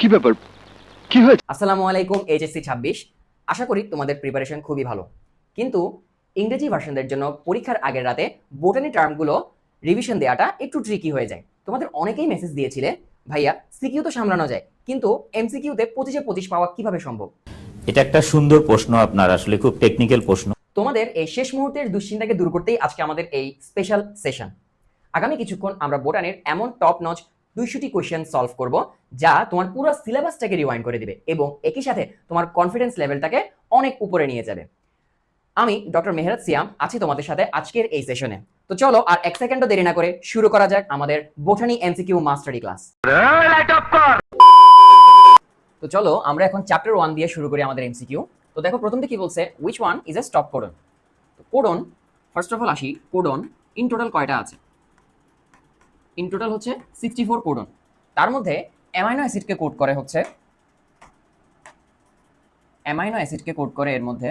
কি ব্যাপার, কি হয়েছে? আসসালামু আলাইকুম এইচএসসি 26। আশা করি তোমাদের প্রিপারেশন খুবই ভালো। কিন্তু ইংরেজি ভার্সনদের জন্য পরীক্ষার আগের রাতে বোটানি টার্মগুলো রিভিশন দেওয়াটা একটু ট্রিকি হয়ে যায়। তোমাদের অনেকেই মেসেজ দিয়েছিলে, ভাইয়া সিকিউ তো সামলানো যায়, কিন্তু এমসিকিউতে 25-এ 25 পাওয়া কিভাবে সম্ভব? এটা একটা সুন্দর প্রশ্ন, আপনার আসলে খুব টেকনিক্যাল প্রশ্ন। তোমাদের এই শেষ মুহূর্তের দুশ্চিন্তাকে দূর করতেই আজকে আমাদের এই স্পেশাল সেশন। আগামী কিছুক্ষণ আমরা বোটানির এমন টপ নচ 200টি কোয়েশ্চেন সলভ করব যা তোমার পুরো সিলেবাসটাকে রিওয়াইন্ড করে দিবে এবং একই সাথে তোমার কনফিডেন্স লেভেলটাকে অনেক উপরে নিয়ে যাবে। আমি ডক্টর মেহরাত সিয়াম আছি তোমাদের সাথে আজকের এই সেশনে। তো চলো আর এক সেকেন্ডও দেরি না করে শুরু করা যাক আমাদের বোটানি এমসিকিউ মাস্টারি ক্লাস। তো চলো আমরা এখন চ্যাপ্টার 1 দিয়ে শুরু করি আমাদের এমসিকিউ। তো দেখো প্রথমটা কি বলছে, which one is a stop codon. তো কোডন, ফার্স্ট অফ অল আসি, কোডন ইন টোটাল কয়টা আছে? ইন টোটাল হচ্ছে 64 কোডন। তার মধ্যে অ্যামাইনো অ্যাসিডকে কোড করে হচ্ছে, অ্যামাইনো অ্যাসিডকে কোড করে এর মধ্যে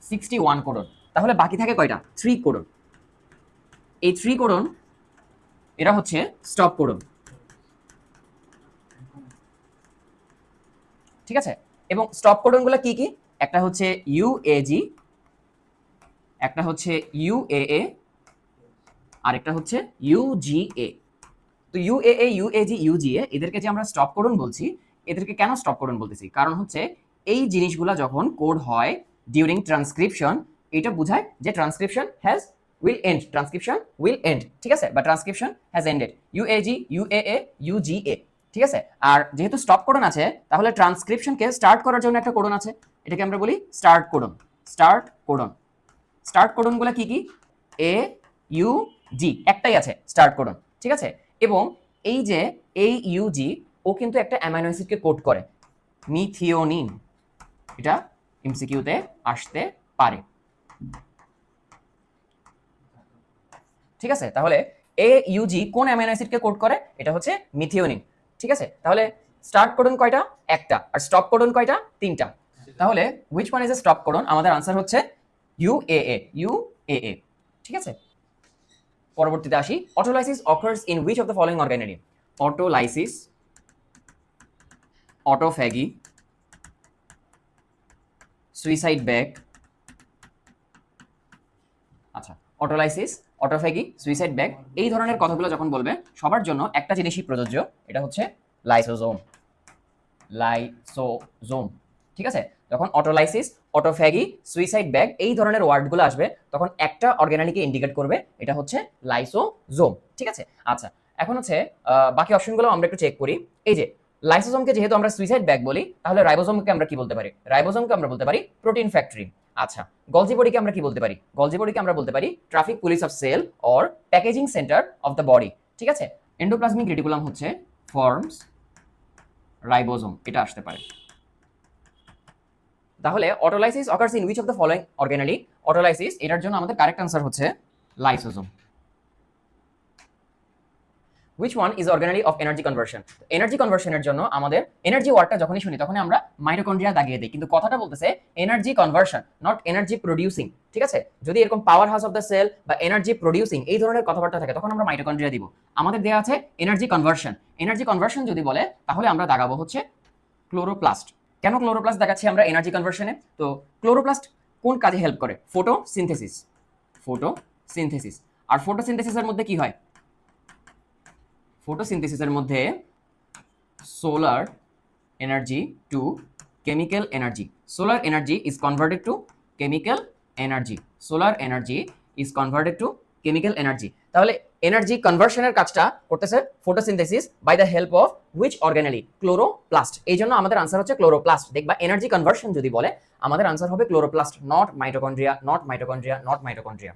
61 কোডন। তাহলে বাকি থাকে কয়টা? 3 কোডন। এই 3 কোডন এরা হচ্ছে স্টপ কোডন, ঠিক আছে? এবং স্টপ কোডনগুলো কি কি? একটা হচ্ছে ইউএজি, একটা হচ্ছে ইউএএ, আর একটা হচ্ছে ইউজিএ। তো ইউএএ, ইউএজি, ইউজিএ এদেরকে যে আমরা স্টপ কোডন বলছি, এদেরকে কেন স্টপ কোডন বলতেছি? কারণ হচ্ছে এই জিনিসগুলা যখন কোড হয় ডিউরিং ট্রান্সক্রিপশন, এটা বোঝায় যে transcription has will end, transcription will end, ঠিক আছে? বা transcription has ended. UAG, UAA, UGA, ঠিক আছে? আর যেহেতু স্টপ কোডন আছে, তাহলে ট্রান্সক্রিপশনকে স্টার্ট করার জন্য একটা কোডন আছে, এটাকে আমরা বলি start codon. Start codon, start কোডনগুলো কি কি? এ, ইউ, জি, একটাই আছে স্টার্ট কোডন, ঠিক আছে? এবং এই যে এই ইউজি, ও কিন্তু একটা অ্যামাইনো অ্যাসিডকে কোড করে, মিথিওনিন। এটা এমসিকিউতে আসতে পারে, ঠিক আছে? তাহলে এ ইউজি কোন অ্যামাইনো অ্যাসিডকে কোড করে? এটা হচ্ছে মিথিওনিন, ঠিক আছে? তাহলে স্টার্ট কোডন কয়টা? একটা। আর স্টপ কোডন কয়টা? তিনটা। তাহলে which one is a stop codon? আমাদের আনসার হচ্ছে ইউএএ, ইউএএ, ঠিক আছে? পরবর্তীতে আসি, autolysis occurs in which of the following organelle? Autolysis, autophagy, suicide bag. আচ্ছা, অটোলাইসিস, অটোফ্যাগি, সুইসাইড ব্যাগ এই ধরনের কথাগুলো যখন বলবে, সবার জন্য একটা জিনিসই প্রযোজ্য, এটা হচ্ছে লাইসোজোম। লাইসোজোম, ঠিক আছে? যখন অটোলাইসিস, অটোফ্যাগি, সুইসাইড ব্যাগ এই ধরনের ওয়ার্ডগুলো আসবে, তখন একটা অর্গানালিকে ইন্ডিকেট করবে, এটা হচ্ছে লাইসোজোম, ঠিক আছে? আচ্ছা, এখন হচ্ছে বাকি অপশনগুলো আমরা একটু চেক করি। এই যে লাইসোজোমকে যেহেতু আমরা সুইসাইড ব্যাগ বলি, তাহলে রাইবোজোমকে আমরা কি বলতে পারি? রাইবোজোমকে আমরা বলতে পারি প্রোটিন ফ্যাক্টরি। আচ্ছা, গলজি বডিকে আমরা কি বলতে পারি? গলজি বডিকে আমরা বলতে পারি traffic police of cell or packaging center of the body, ঠিক আছে? এন্ডোপ্লাজমিক রেটিকুলাম হচ্ছে ফর্মস রাইবোজোম, এটা আসতে পারে। তাহলে autolysis occurs in which of the following organelle? Autolysis, এটার জন্য আমাদের কারেক্ট আনসার হচ্ছে lysosome. Which one is organelle of energy conversion? Energy কনভার্সনের জন্য আমাদের এনার্জি ওয়ার্ডটা যখনই শুনি তখনই আমরা মাইটোকন্ড্রিয়া দাগিয়ে দিই, কিন্তু কথাটা বলতেছে energy conversion, not energy producing, ঠিক আছে? যদি এরকম power house of the cell বা এনার্জি প্রোডিউসিং এই ধরনের কথাবার্তা থাকে, তখন আমরা মাইটোকন্ড্রিয়া দিব। আমাদের দেওয়া আছে এনার্জি কনভার্সন। এনার্জি কনভার্সন যদি বলে, তাহলে আমরা দাগাবো হচ্ছে ক্লোরোপ্লাস্ট। কেন ক্লোরোপ্লাস্ট দেখাচ্ছি আমরা এনার্জি কনভার্সনে? তো ক্লোরোপ্লাস্ট কোন কাজে হেল্প করে? Photosynthesis, photosynthesis. আর ফটোসিনথেসিসের মধ্যে কি হয়? ফটোসিনথেসিসের মধ্যে solar energy to chemical energy, solar energy is converted to chemical energy, solar energy is converted to chemical energy. তাহলে এনার্জি কনভার্সনের কাজটা করতেছে photosynthesis by the help of which organelle? Chloroplast. এই জন্য আমাদের আনসার হচ্ছে ক্লোরোপ্লাস্ট। দেখবা এনার্জি কনভার্সন যদি বলে, আমাদের আনসার হবে chloroplast, not mitochondria, not mitochondria, not mitochondria.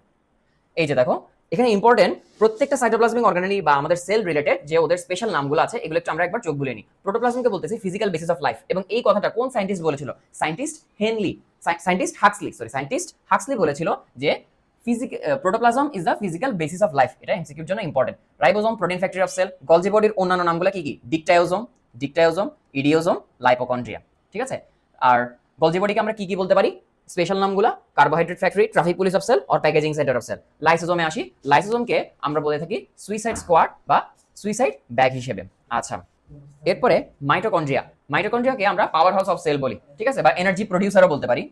এই যে দেখো এখানে ইম্পর্টেন্ট, প্রত্যেকটা সাইটোপ্লাজমিক অর্গানেলি বা আমাদের সেল রিলেটেড যে ওদের স্পেশাল নামগুলো আছে, এগুলো একটু আমরা একবার চোখ বুলিয়ে নিই। প্রোটোপ্লাজমকে বলতেছি ফিজিক্যাল বেসিস অফ লাইফ, এবং এই কথাটা কোন সায়েন্টিস্ট বলেছিল? সায়েন্টিস্ট হেনলি, সায়েন্টিস্ট হাক্সলি বলেছিল যে protoplasm is the physical basis of life. এটা এমসিকিউর জন্য important. Ribosome protein factory of cell. Golgi বডির অন্যান্য নামগুলো কি কি? ডিকটায়োজোম, ইডিওজোম, লাইপোকন্ড্রিয়া, ঠিক আছে? আর গলজি বডিকে আমরা কি কি বলতে পারি? স্পেশাল নামগুলা carbohydrate factory, traffic police of cell or packaging center of cell. লাইসোজোমে আসি, লাইসোজোমকে আমরা বলে থাকি সুইসাইড স্কোয়াড বা সুইসাইড ব্যাগ হিসেবে। আচ্ছা, এরপরে মাইটোকন্ড্রিয়া। মাইটোকন্ড্রিয়াকে আমরা পাওয়ার হাউস অফ সেল বলি, ঠিক আছে, বা এনার্জি প্রডিউসারও বলতে পারি।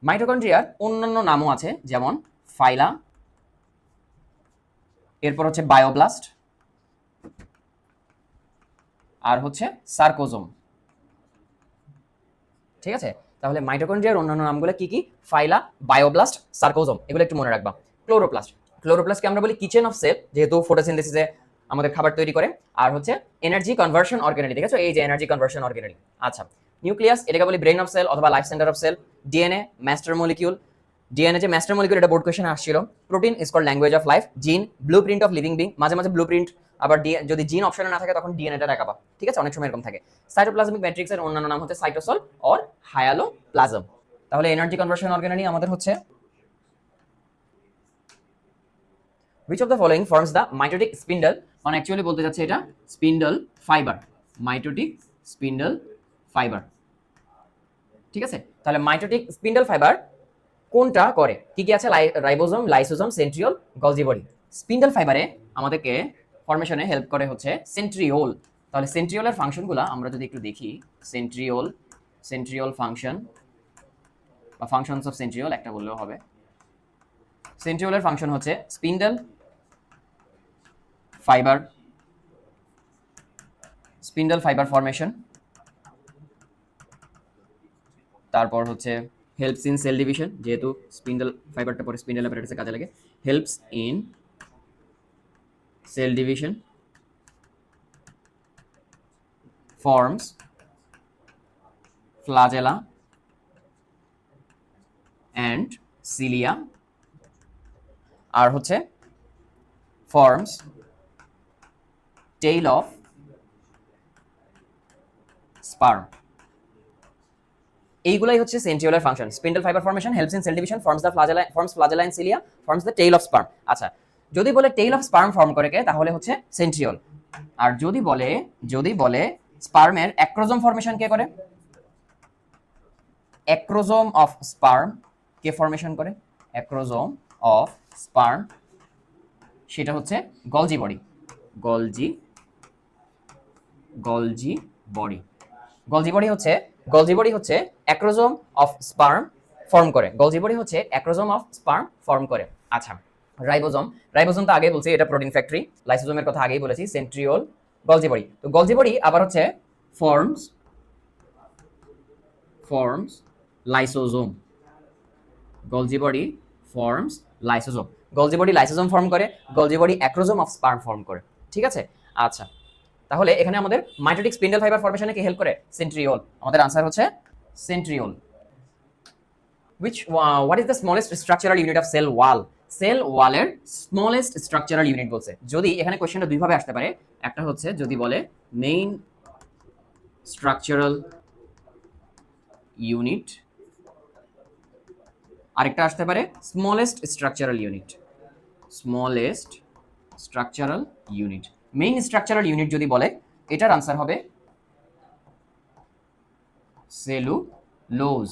মাইটোকন্ড্রিয়ার অন্যান্য নামও আছে, যেমন ফাইলা, এরপর হচ্ছে বায়োব্লাস্ট, আর হচ্ছে সার্কোজোম। ঠিক আছে, তাহলে মাইটোকন্ড্রিয়ার অন্যান্য নামগুলো কি কি? ফাইলা, বায়োব্লাস্ট, সার্কোজোম, এগুলো একটু মনে রাখবা। ক্লোরোপ্লাস্ট, ক্লোরোপ্লাস্টকে আমরা বলি কিচেন অফ সেল, যেহেতু ফটোসিনথেসিসে আমাদের খাবার তৈরি করে। আর হচ্ছে এনার্জি কনভার্সন অর্গানেলি, ঠিক আছে, এই যে এনার্জি কনভার্সন অর্গানেলি। আচ্ছা, নিউক্লিয়াস, এটাকে বলি ব্রেন অফ সেল অথবা life center of cell. DNA, master molecule, DNA যে মাস্টার মলিকিউল, এটা বোর্ড কোয়েশ্চেন আসছিল। Protein is called language of life. Gene, blue print of living being, মাঝে মাঝে blue print, আবার যদি জিন অপশনে না থাকে তখন ডিএনএটা দেখাবা, ঠিক আছে, অনেক সময় এরকম থাকে। সাইটোপ্লাজমিক ম্যাট্রিক্সের অন্যান্য নাম হচ্ছে সাইটোসল অর হায়ালোপ্লাজম। তাহলে এনার্জি কনভার্সন অর্গানেলি আমাদের হচ্ছে which of the following forms the mitotic spindle, মানে অ্যাকচুয়ালি বলতে যাচ্ছে এটা spindle fibre, mitotic spindle fibre. ঠিক আছে, তাহলে মাইটোটিক স্পিন্ডল ফাইবার কোনটা করে? কি কি আছে? Ribosome, lysosome, centriole, Golgi body. Spindle ফাইবারে আমাদেরকে ফরমেশনে হেল্প করে হচ্ছে সেন্ট্রিওল। তাহলে সেন্ট্রিওলের ফাংশনগুলো আমরা যদি একটু দেখি, সেন্ট্রিওল ফাংশন বা ফাংশনস অফ সেন্ট্রিওল একটা বললেও হবে। সেন্ট্রিওলের ফাংশন হচ্ছে স্পিন্ডল ফাইবার ফরমেশন, তারপর হচ্ছে হেল্পস ইন সেল ডিভিশন, যেহেতু স্পিন্ডল ফাইবারটা পরে স্পিন্ডল অ্যাপারেটাসে কাজে লাগে, helps in cell division, forms flagella and cilia, আর হচ্ছে ফর্মস টেইল অফ স্পার্ম। এইগুলাই হচ্ছে সেন্ট্রিওলের function. Spindle fiber formation, helps in cell division, forms flagella and cilia, forms the tail of sperm. আচ্ছা, যদি বলে টেইল অফ স্পার্ম ফর্ম করে কে, তাহলে হচ্ছে সেন্ট্রিওল। আর যদি বলে স্পার্মের অ্যাক্রোজোম ফরমেশন কে করে, acrosome of sperm K formation করে, অ্যাক্রোজোম অফ স্পার্ম, সেটা হচ্ছে গলজি বডি। গলজি বডি হচ্ছে অ্যাক্রোজোম অফ স্পার্ম ফর্ম করে। গলজি বডি হচ্ছে অ্যাক্রোজোম অফ স্পার্ম ফর্ম করে। আচ্ছা, রাইবোজোম তো আগে বলছি, এটা প্রোটিন ফ্যাক্টরি। লাইসোজোমের কথা আগেই বলেছি, সেন্ট্রিওল, গলজি বডি। তো গলজি বডি আবার হচ্ছে forms lysosome. Golgi body forms lysosome. Golgi body lysosome form করে, Golgi body acrosome of sperm form করে। ঠিক আছে, আচ্ছা, তাহলে এখানে আমাদের মাইটোটিক স্পিন্ডল ফাইবার ফরমেশনে কি হেল্প করে? সেন্ট্রিওল। আমাদের আনসার হচ্ছে centriole. what is the smallest structural unit of cell wall? Cell ওয়ালের স্মলেস্ট স্ট্রাকচারাল ইউনিট বলছে। যদি এখানে কোশ্চেনটা দুই ভাবে আসতে পারে, একটা হচ্ছে যদি বলে মেইন স্ট্রাকচারাল ইউনিট, আরেকটা আসতে পারে smallest structural unit. Main structural unit যদি বলে, এটার আনসার হবে সেলুলোজ।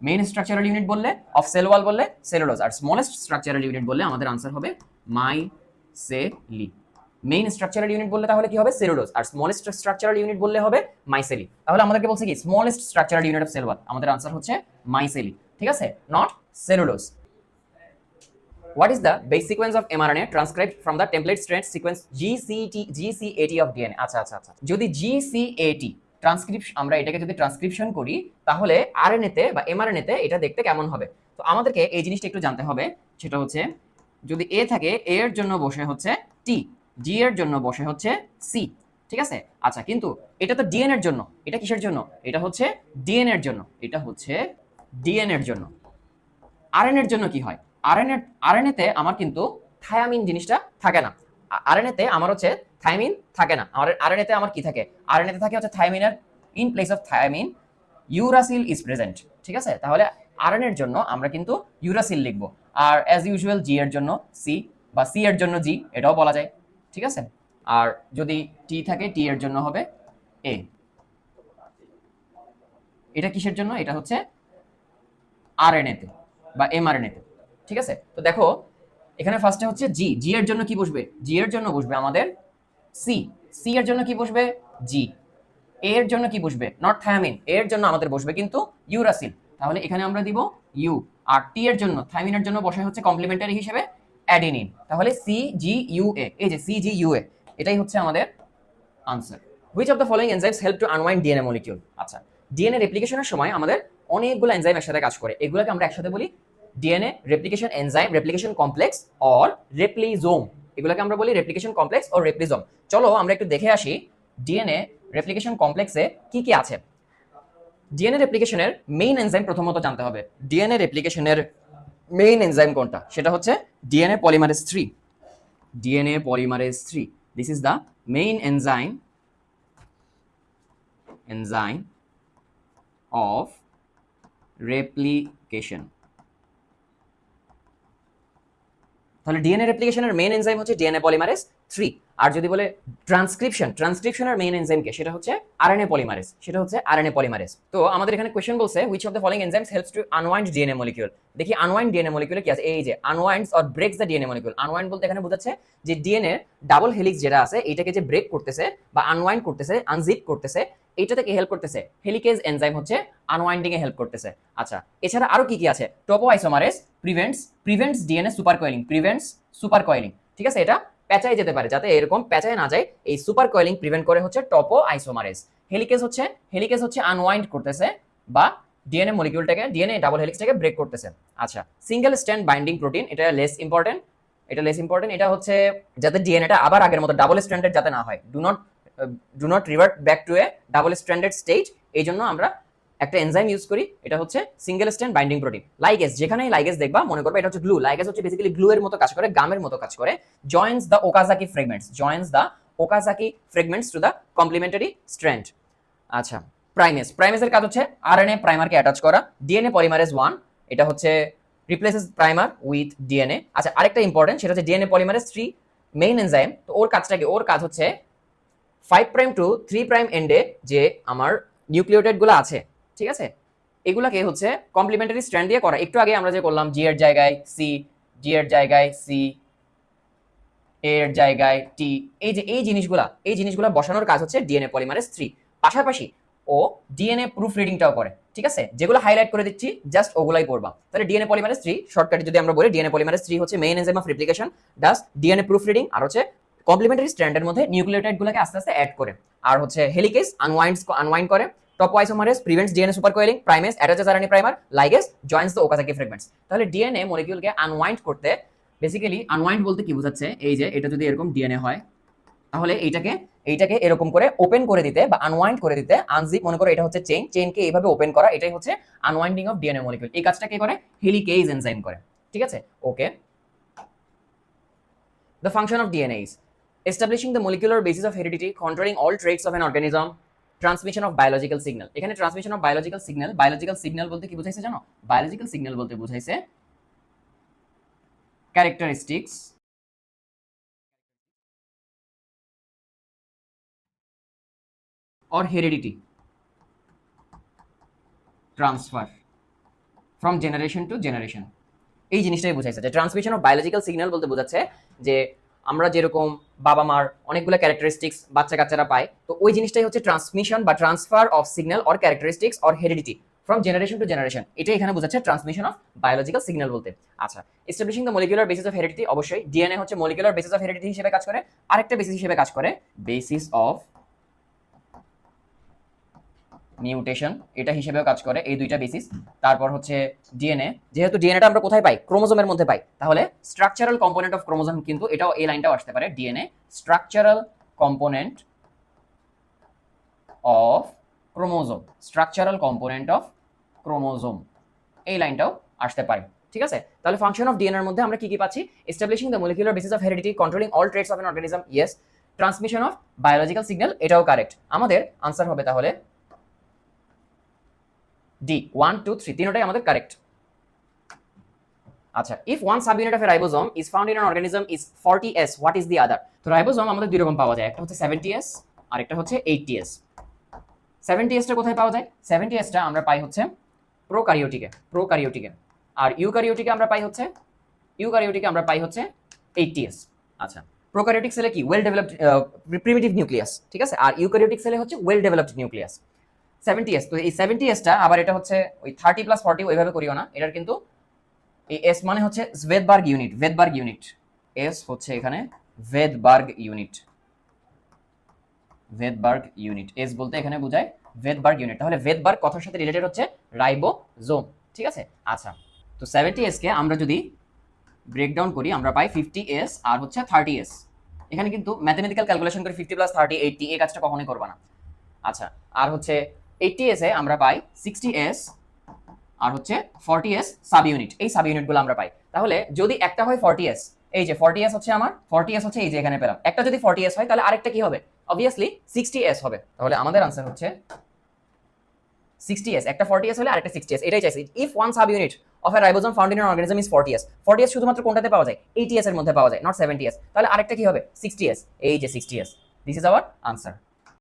মেইন স্ট্রাকচারাল ইউনিট বললে অফ সেল ওয়াল বললে সেলুলোজ, আর স্মলেস্ট স্ট্রাকচারাল ইউনিট বললে আমাদের আনসার হবে মাইসেলি। মেইন স্ট্রাকচারাল ইউনিট বললে তাহলে কি হবে? সেলুলোজ। আর স্মলেস্ট স্ট্রাকচারাল ইউনিট বললে হবে মাইসেলি। তাহলে আমাদেরকে বলছে কি smallest structural unit of cell wall, আমাদের আনসার হচ্ছে মাইসেলি। ঠিক আছে, not cellulose. What is the base sequence of mRNA transcribed from the template strand sequence GCAT of DNA? আচ্ছা, যদি GCAT ট্রান্সক্রিপশন, আমরা এটাকে যদি ট্রান্সক্রিপশন করি, তাহলে আরএনএ তে বা এমআরএনএ তে এটা দেখতে কেমন হবে? তো আমাদেরকে এই জিনিসটা একটু জানতে হবে। সেটা হচ্ছে যদি এ থাকে, এ এর জন্য বসে হচ্ছে টি, জি এর জন্য বসে হচ্ছে সি। ঠিক আছে, আচ্ছা, কিন্তু এটা তো ডিএনএ এর জন্য। এটা কিসের জন্য? এটা হচ্ছে ডিএনএ এর জন্য। আরএনএ এর জন্য কি হয়? আরএনএ তে আমার কিন্তু থায়ামিন জিনিসটা থাকে না। আরএনএ তে আমার হচ্ছে থায়ামিন থাকে না। আরএনএ তে আমার কি থাকে? আরএনএ তে থাকে হচ্ছে থায়ামিনের in place of thiamine uracil is present. ঠিক আছে, তাহলে আরএনএ এর জন্য আমরা কিন্তু ইউরাসিল লিখব। আর অ্যাজ ইউজুয়াল জি এর জন্য সি, বা সি এর জন্য জি, এটাও বলা যায়। ঠিক আছে, আর যদি টি থাকে, টি এর জন্য হবে এ। এটা কিসের জন্য? এটা হচ্ছে আরএনএ তে বা এমআরএনএ তে। ঠিক আছে, তো দেখো এখানে ফার্স্টে হচ্ছে জি, জি এর জন্য কি বসবে? জি এর জন্য বসবে আমাদের সি, সি এর জন্য কি বসবে? জি। এ এর জন্য কি বসবে? নট থায়ামিন, এর জন্য আমাদের বসবে কিন্তু ইউরাসিল। তাহলে এখানে আমরা দিব ইউ। আর টি এর জন্য, থায়ামিনের জন্য বসে হচ্ছে কমপ্লিমেন্টারি হিসেবে অ্যাডেনিন। তাহলে সি জি ইউ এ, এই যে সি জি ইউ এ, এটাই হচ্ছে আমাদের answer. Which of the following enzymes help to unwind DNA molecule? আচ্ছা, ডিএনএ রেপ্লিকেশনের সময় আমাদের অনেকগুলো এনজাইম একসাথে কাজ করে, এগুলোকে আমরা একসাথে বলি DNA replication enzyme, replication complex or replisome. এগুলোকে আমরা বলি রেপ্লিকেশন কমপ্লেক্স অর রেপ্লিজোম। চলো আমরা একটু দেখে আসি ডিএনএ রেপ্লিকেশন কমপ্লেক্সে কি কি আছে। ডিএনএ রেপ্লিকেশনের মেইন এনজাইম প্রথমত জানতে হবে। ডিএনএ রেপ্লিকেশনের মেইন এনজাইম কোনটা? সেটা হচ্ছে DNA polymerase 3। DNA polymerase 3, this is the main enzyme of replication. তাহলে ডিএনএ রেপ্লিকেশনের মেইন এনজাইম হচ্ছে ডিএনএ পলিমারেজ 3। আর যদি বলে ট্রান্সক্রিপশনের মেইন এনজাইম কে, সেটা হচ্ছে আরএনএ পলিমারেজ, সেটা হচ্ছে আরএনএ পলিমারেজ। তো আমাদের এখানে কোশ্চেন বলছে which of the following enzymes helps to unwind DNA molecule. দেখি আনওয়াইন্ড ডিএনএ মলিকিউলে কি আছে। এই যে unwinds or breaks the DNA molecule. Unwind বলতে এখানে বোঝাচ্ছে যে ডিএনএ ডাবল হেলিক্স যেটা আছে এটাকে যে ব্রেক করতেছে বা আনওয়াইন্ড করতেছে, আনজিপ করতেছে, এইটা থেকে হেল্প করতেছে হেলিকেজ এনজাইম হচ্ছে আনওয়াইন্ডিং এ হেল্প করতেছে। আচ্ছা, এছাড়া আরো কি কি আছে? Topoisomerase prevents DNA super coiling, prevents super coiling. ঠিক আছে, এটা প্যাঁচায় যেতে পারে, যাতে এরকম প্যাঁচায় না যায় এই সুপার কয়েলিং প্রিভেন্ট করে হচ্ছে টোপোআইসোমারেজ। হেলিকেজ হচ্ছে আনওয়াইন্ড করতেছে বা ডিএনএ মলিকিউলটাকে, ডিএনএ ডাবল হেলিক্সটাকে ব্রেক করতেছে। আচ্ছা, সিঙ্গেল স্ট্র্যান্ড বাইন্ডিং প্রোটিন, এটা লেস ইম্পর্টেন্ট, এটা হচ্ছে যাতে ডিএনএটা আবার আগের মতো ডাবল স্ট্র্যান্ডেড যাতে না হয়, do not revert back to a double stranded state. এই জন্য আমরা একটা এনজাইম ইউজ করি, এটা হচ্ছে single strand binding protein. Ligase, যেখানেই লাইগেজ দেখবা মনে করবে এটা হচ্ছে গ্লু। লাইগেজ হচ্ছে বেসিক্যালি গ্লু এর মতো কাজ করে, গামের মতো কাজ করে। Joins the Okazaki fragments to the complementary strand. আচ্ছা, প্রাইমেসের কাজ হচ্ছে আরএনএ প্রাইমারকে অ্যাটাচ করা। ডিএনএ পলিমারেজ 1, এটা হচ্ছে রিপ্লেসেস প্রাইমার উইথ ডিএনএ। আচ্ছা, আরেকটা ইম্পর্টেন্ট, সেটা হচ্ছে ডিএনএ পলিমারেজ 3 মেইন এনজাইম। তো ওর কাজটা কি? ওর কাজ হচ্ছে 5 প্রাইম টু 3 প্রাইম এন্ডে যে আমার নিউক্লিওটাইড গুলো আছে, ঠিক আছে, এগুলাকে হচ্ছে কমপ্লিমেন্টারি স্ট্র্যান্ড দিয়ে করা। একটু আগে আমরা যে করলাম জি এর জায়গায় সি, জি এর জায়গায় সি, এর জায়গায় টি, এই জিনিসগুলা বসানোর কাজ হচ্ছে ডিএনএ পলিমারেজ 3। পাশাপাশি ও ডিএনএ প্রুফ রিডিংটাও করে। ঠিক আছে, যেগুলো হাইলাইট করে দিচ্ছি জাস্ট ওগুলাই করবা। তাহলে ডিএনএ পলিমারেজ 3 শর্টকাটে যদি আমরা বলি, ডিএনএ পলিমারেজ 3 হচ্ছে main enzyme of replication, does DNA proof reading, আর হচ্ছে কমপ্লিমেন্টারি স্ট্র্যান্ডের মধ্যে নিউক্লিওটাইড গুলোকে আস্তে আস্তে অ্যাড করে, আর হচ্ছে হেলিকেজ আনওয়াইন্ড করে, topoisomerase prevents DNA super coiling, primase attaches RNA primer, ligase joins the Okazaki fragments. তাহলে ডিএনএ মলিকিউলকে আনওয়াইন্ড করতে, বেসিক্যালি আনওয়াইন্ড বলতে কি বোঝাচ্ছে, এই যে এটা যদি এরকম ডিএনএ হয় তাহলে এইটাকে এরকম করে ওপেন করে দিতে বা আনওয়াইন্ড করে দিতে, আনজিপ মনে করো এটা হচ্ছে চেইনকে এইভাবে ওপেন করা, এটাই হচ্ছে আনওয়াইন্ডিং অফ ডিএনএ মলিকিউল। এই কাজটা কে করে? হেলিকেজ এনজাইম করে। ঠিক আছে, ওকে। The function of DNA is establishing the molecular basis of heredity, controlling all traits of an organism, transmission of biological signal. এখানে ট্রান্সমিশন অফ বায়োলজিক্যাল সিগন্যাল বলতে কি বুঝাইছে জানো? বায়োলজিক্যাল সিগন্যাল বলতে বুঝাইছে characteristics or heredity transfer from generation to generation। এই জিনিসটাই বোঝাইছে যে ট্রান্সমিশন অফ বায়োলজিক্যাল সিগন্যাল বলতে বোঝাচ্ছে যে আমরা যেরকম বাবা মার অনেকগুলো ক্যারেক্টারিস্টিক্স বাচ্চা কাচ্চারা পায়, তো ওই জিনিসটাই হচ্ছে ট্রান্সমিশন বা transfer of signal or characteristics or heredity from generation to generation. এটাই এখানে বোঝাচ্ছে ট্রান্সমিশন অফ বায়োলজিক্যাল সিগন্যাল বলতে। আচ্ছা, establishing the molecular basis of heredity, অবশ্যই ডিএনএ হচ্ছে মলিকুলার বেসিস অফ হেরিডিটি হিসেবে কাজ করে। আরেকটা বেসিস হিসেবে কাজ করে বেসিস অফ মিউটেশন, এটা হিসেবেও কাজ করে। এই দুইটা বেসিস। তারপর হচ্ছে ডিএনএ, যেহেতু ডিএনএটা আমরা কোথায় পাই? ক্রোমোজোমের মধ্যে পাই, তাহলে স্ট্রাকচারাল কম্পোনেন্ট অফ ক্রোমোজোম, কিন্তু এটাও এই লাইনটাও আসতে পারে, DNA structural component of chromosome, এই লাইনটাও আসতে পারে। ঠিক আছে, তাহলে ফাংশন অফ ডিএনএর মধ্যে আমরা কি কি পাচ্ছি? Establishing the molecular basis of heredity, controlling all traits of an organism, yes. Transmission of biological signal, এটাও কারেক্ট। আমাদের আনসার হবে তাহলে ডি, 1 2 3 তিনটাই আমাদের কারেক্ট। আচ্ছা, if one subunit of a ribosome is found in an organism is 40s, what is the other? তো ribosome আমাদের দুই রকম পাওয়া যায়, একটা হচ্ছে 70s আর একটা হচ্ছে 80s। 70s টা কোথায় পাওয়া যায়? 70s টা আমরা পাই হচ্ছে প্রোক্যারিওটিকে, আর ইউক্যারিওটিকে আমরা পাই হচ্ছে 80s। আচ্ছা, প্রোক্যারিওটিক সেলে কি ওয়েল ডেভেলপড প্রিমিটিভ নিউক্লিয়াস, ঠিক আছে, আর ইউক্যারিওটিক সেলে হচ্ছে ওয়েল ডেভেলপড নিউক্লিয়াস। 70s, তো এই 70s টা আবার এটা হচ্ছে ওই 30+40 ওইভাবে করিও না, এটার কিন্তু এই এস মানে হচ্ছে ভেদবার্গ ইউনিট, এস হচ্ছে এখানে ভেদবার্গ ইউনিট, এস বলতে এখানে বোঝায় ভেদবার্গ ইউনিট। তাহলে ভেদবার্গ কথার সাথে রিলেটেড হচ্ছে রাইবোজোম, ঠিক আছে। আচ্ছা, তো 70s কে আমরা যদি ব্রেকডাউন করি আমরা পাই 50s আর হচ্ছে 30s। এখানে কিন্তু ম্যাথমেটিক্যাল ক্যালকুলেশন করে 50+30 80 এই কাজটা কখনোই করবা না। আচ্ছা, আর হচ্ছে 80s এ আমরা পাই 60s আর হচ্ছে 40s সাব ইউনিট, এই সাব ইউনিটগুলো আমরা পাই। তাহলে যদি একটা হয় 40s, এই যে 40s হচ্ছে আমার 40s হচ্ছে এই যে এখানে পেলাম, একটা যদি 40s হয় তাহলে আরেকটা কি হবে? অবভিয়াসলি 60s হবে। তাহলে আমাদের আনসার হচ্ছে 60s, একটা 40s হলে আরেকটা 60s, এটাই চাইছি। If one sub unit of A ribosome found in an organism is 40s, 40s শুধুমাত্র কোনটাতে পাওয়া যায়? 80s এর মধ্যে পাওয়া যায়, নট 70s। তাহলে আরেকটা কি হবে? 60s, এই যে 60s। This is our answer.